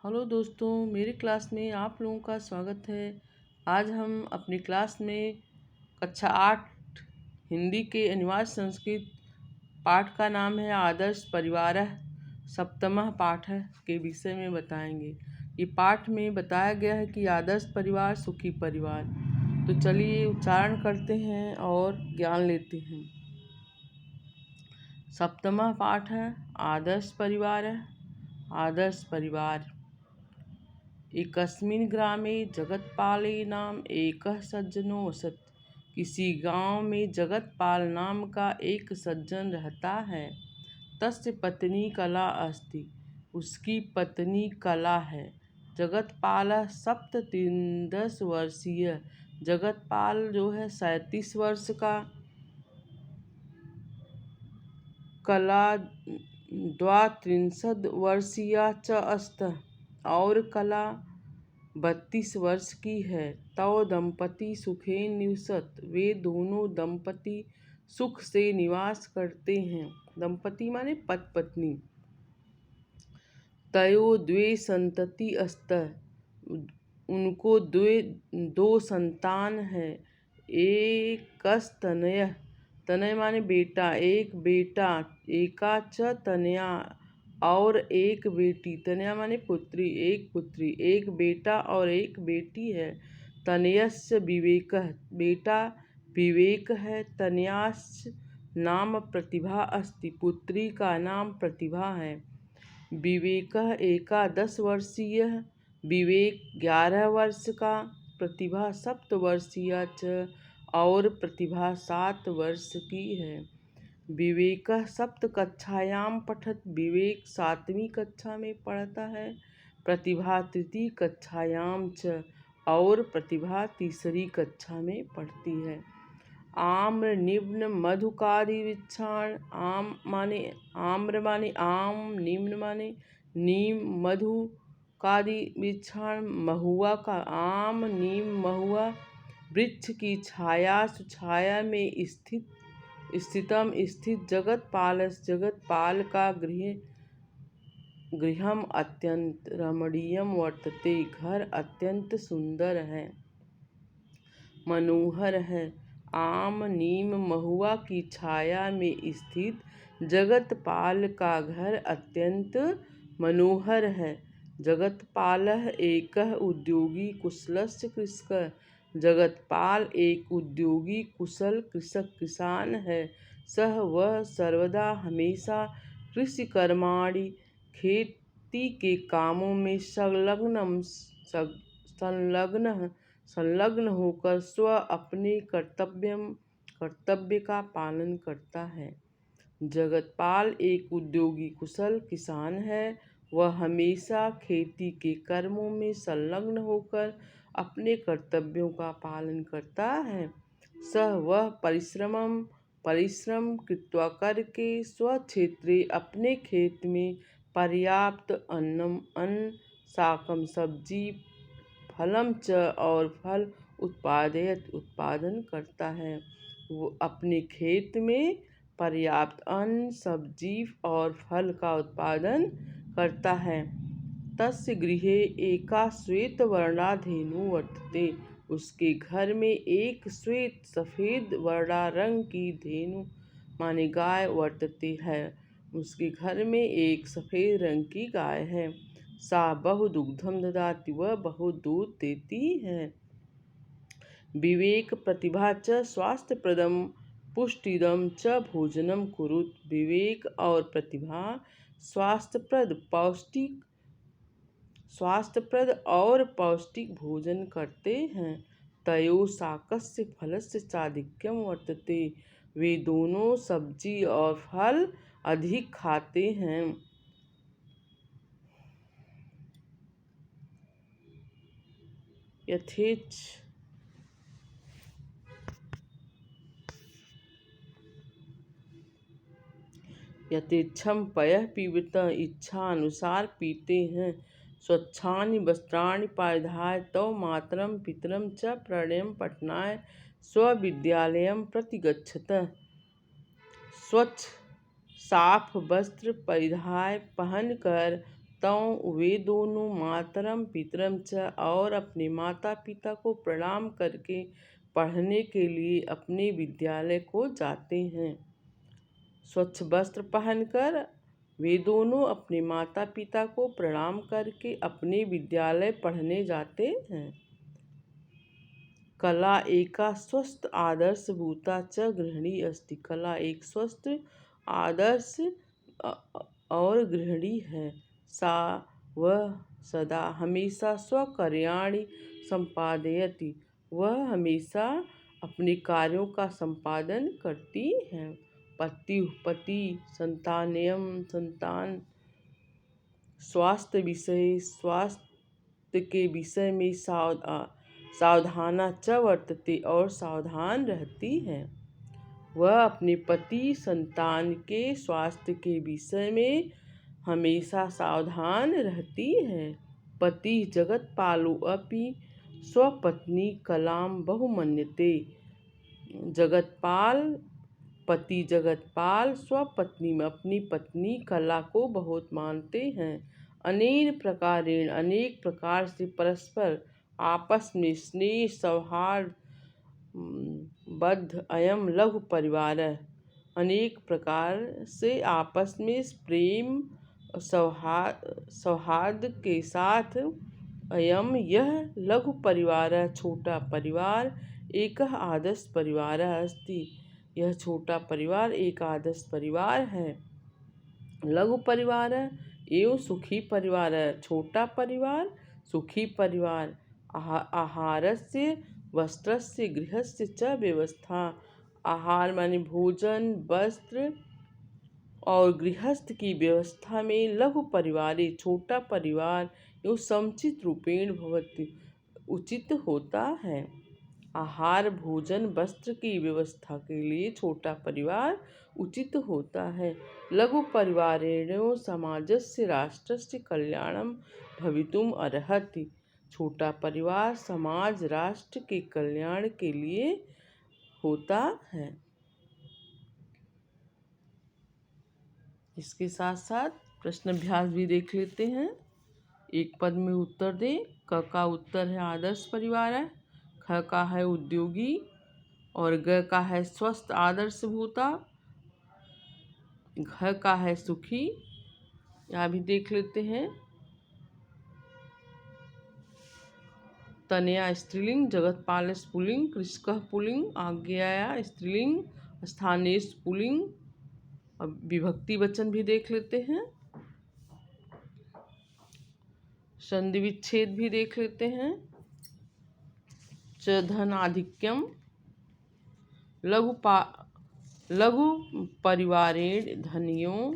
Hello दोस्तों, मेरी class में आप लोगों का स्वागत है। आज हम अपनी क्लास में कक्षा 8 हिंदी के अनिवार्य संस्कृत पाठ का नाम है आदर्श परिवारः सप्तमः पाठ के विषय में बताएंगे। ये पाठ में बताया गया है कि आदर्श परिवार सुखी परिवार। तो चलिए उच्चारण करते हैं और ज्ञान लेते हैं। सप्तमः पाठ है आदर्श परिवारः आदर्श परिवार। एकस्मिन् ग्रामे जगतपाले नाम एकः सज्जनो वसत्। किसी गांव में जगतपाल नाम का एक सज्जन रहता है। तस्य पत्नी कला अस्ति। उसकी पत्नी कला है। जगतपालः सप्तत्रिंशत् वर्षीय। जगतपाल जो है 37 वर्ष का। कला द्वात्रिंशत् वर्षीया च अस्तः। और कला 32 वर्ष की है। तौ दंपति सुखेन निवसत। वे दोनों दंपति सुख से निवास करते हैं। दंपति माने पति पत्नी। तयो द्वे संतति अस्तः। उनको दो संतान है। एकस्तनयः। तनय माने बेटा, एक बेटा। एका च तनया और एक बेटी। तनया माने पुत्री, एक पुत्री। एक बेटा और एक बेटी है। तनयस्य विवेकः। बेटा विवेक है। तनयास्य नाम प्रतिभा अस्ति। पुत्री का नाम प्रतिभा है। विवेकः एकादश वर्षीयः। विवेक 11 वर्ष का। प्रतिभा 7 वर्षीया च और प्रतिभा 7 वर्ष की है। विवेकः सप्त कक्षायां पठत। विवेक 7वीं कक्षा में पढ़ता है। प्रतिभा तृतीय कक्षायां च और प्रतिभा तीसरी कक्षा में पढ़ती है। आम्र निम्न मधुकारी वृक्षाण। आम्र माने आम, निम्न माने नीम, मधुकारी वृक्षाण महुआ का। आम, नीम, महुआ वृक्ष की छाया सुछाया में स्थितम स्थित जगतपालस्य। जगतपाल का गृहम अत्यंत रमणीयम वर्तते। घर अत्यंत सुंदर है, मनोहर है। आम, नीम, महुआ की छाया में स्थित जगतपाल का घर अत्यंत मनोहर है। जगतपालः एकः उद्योगी कुशलस्य कृषकः। जगतपाल एक उद्योगी कुशल कृषक किसान है। सह वह सर्वदा हमेशा कृषि कर्माणि खेती के कामों में संलग्न होकर स्व अपने कर्तव्य का पालन करता है। जगतपाल एक उद्योगी कुशल किसान है। वह हमेशा खेती के कर्मों में संलग्न होकर अपने कर्तव्यों का पालन करता है। सह वह परिश्रम कृत्वा करके स्वक्षेत्रे अपने खेत में पर्याप्त अन्न शाकम सब्जी फलम च और फल उत्पादन करता है। वो अपने खेत में पर्याप्त अन्न सब्जी और फल का उत्पादन करता है। तस्य गृहे एका श्वेत वर्णा धेनु वर्तते। उसके घर में एक श्वेत सफेद वर्णा रंग की धेनु माने गाय वर्तते है। उसके घर में एक सफेद रंग की गाय है। सा बहु दुग्धम ददाति। वह बहुत दूध देती है। विवेक प्रतिभा च स्वास्थ्यप्रदम पुष्टिदम च भोजनम कुरुत। विवेक और प्रतिभा स्वास्थ्यप्रद और पौष्टिक भोजन करते हैं। तयो शाकस्य फलस्य चाधिक्यम वर्तते। वे दोनों सब्जी और फल अधिक खाते हैं। यथेच्छम पयः पीबत। इच्छा अनुसार पीते हैं। स्वच्छानि वस्त्राणि परिधाय तौ मातरं पितरं च प्रणयं पठनाय स्वविद्यालयं प्रति गच्छतः। स्वच्छ साफ वस्त्र परिधाय पहनकर तौ वे दोनों मातरम पितरम च और अपने माता पिता को प्रणाम करके पढ़ने के लिए अपने विद्यालय को जाते हैं। स्वच्छ वस्त्र पहनकर वे दोनों अपने माता पिता को प्रणाम करके अपने विद्यालय पढ़ने जाते हैं। कला एका स्वस्थ आदर्शभूता च गृहिणी अस्ति। कला एक स्वस्थ आदर्श और गृहिणी है। सा वह सदा हमेशा स्वकार्याणि संपादयति। वह हमेशा अपने कार्यों का संपादन करती है। पति संतानयं संतान। स्वास्थ्य के विषय में सावधाना च वर्तते और सावधान रहती है। वह अपने पति संतान के स्वास्थ्य के विषय में हमेशा सावधान रहती है। पति जगत्पालो अपि स्वपत्नी कलाम बहुमन्यते। पति जगतपाल स्वपत्नी में अपनी पत्नी कला को बहुत मानते हैं। अनेन प्रकारेण अनेक प्रकार से परस्पर आपस में स्नेह सौहार्द बद्ध अयम लघु परिवार। अनेक प्रकार से आपस में प्रेम सौहार्द के साथ यह लघु परिवार छोटा परिवार एक आदर्श परिवार अस्ति। यह छोटा परिवार एक आदर्श परिवार है। लघु परिवार एवं सुखी परिवार। छोटा परिवार सुखी परिवार। आहारस्य वस्त्रस्य गृहस्य च व्यवस्था। आहार माने भोजन वस्त्र और गृहस्थ की व्यवस्था में लघु परिवारे छोटा परिवार एवं समुचित रूपेण भवति उचित होता है। आहार भोजन वस्त्र की व्यवस्था के लिए छोटा परिवार उचित होता है। लघु परिवारेण समाजस्य राष्ट्रस्य कल्याणं भवितुम अर्हति। छोटा परिवार समाज राष्ट्र के कल्याण के लिए होता है। इसके साथ साथ प्रश्न अभ्यास भी देख लेते हैं। एक पद में उत्तर दे। क का उत्तर है आदर्श परिवार है। ख का है उद्योगी और ग का है स्वस्थ आदर्श भूता। घ का है सुखी। यहाँ भी देख लेते हैं। तनया स्त्रीलिंग जगतपाल पुल्लिंग कृषकः पुल्लिंग आज्ञया स्त्रीलिंग स्थानेश पुल्लिंग। अब विभक्ति वचन भी देख लेते हैं। संधि विच्छेद भी देख लेते हैं। च धनाधिक्यम लघु परिवारेण धनियों।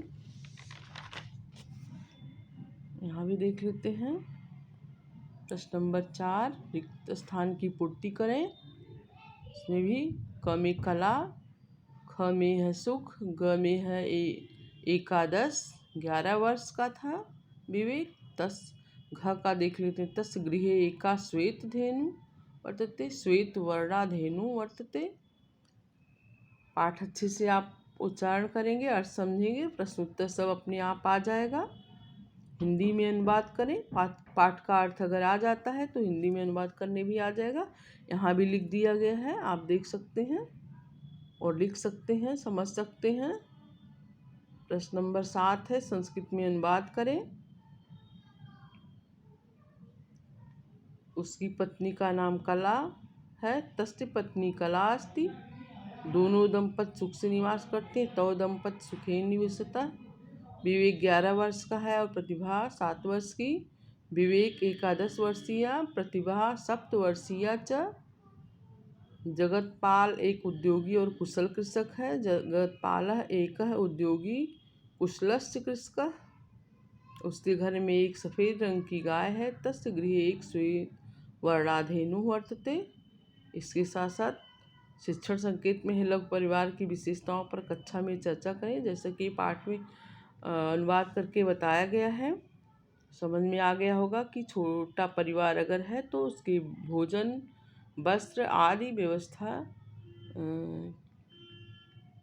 यहाँ भी देख लेते हैं। प्रश्न नंबर 4 रिक्त स्थान की पूर्ति करें। इसमें भी क में कला, ख में है सुख, ग में है एकादश 11 वर्ष का था विवेक। घ का देख लेते हैं। तस् गृहे एका श्वेत धेनु वर्तते। श्वेत वर्णा धेनु वर्तते। पाठ अच्छे से आप उच्चारण करेंगे, अर्थ समझेंगे, प्रश्न उत्तर सब अपने आप आ जाएगा। हिंदी में अनुवाद करें। पाठ का अर्थ अगर आ जाता है तो हिंदी में अनुवाद करने भी आ जाएगा। यहाँ भी लिख दिया गया है, आप देख सकते हैं और लिख सकते हैं, समझ सकते हैं। प्रश्न नंबर 7 है संस्कृत में अनुवाद करें। उसकी पत्नी का नाम कला है। तस्य पत्नी कला अस्ति। दोनों दंपत सुख से निवास करते हैं। तौ दंपत सुखेन निवसता। विवेक 11 वर्ष का है और प्रतिभा 7 वर्ष की। विवेक एकादश वर्षीय, प्रतिभा 7 वर्षीय च। जगतपाल एक उद्योगी और कुशल कृषक है। जगतपालः एकः उद्योगी कुशलस्य कृषकः। उसके घर में एक सफ़ेद रंग की गाय है। तस्य गृहे एक श्वेत वर्णा धेनु वर्तते। इसके साथ साथ शिक्षण संकेत में है लघु परिवार की विशेषताओं पर कक्षा में चर्चा करें। जैसे कि पाठ में अनुवाद करके बताया गया है, समझ में आ गया होगा कि छोटा परिवार अगर है तो उसके भोजन वस्त्र आदि व्यवस्था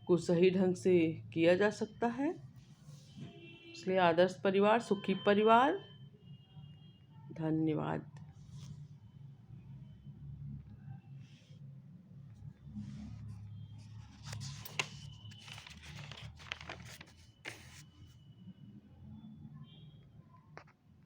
को सही ढंग से किया जा सकता है। इसलिए आदर्श परिवार सुखी परिवार। धन्यवाद।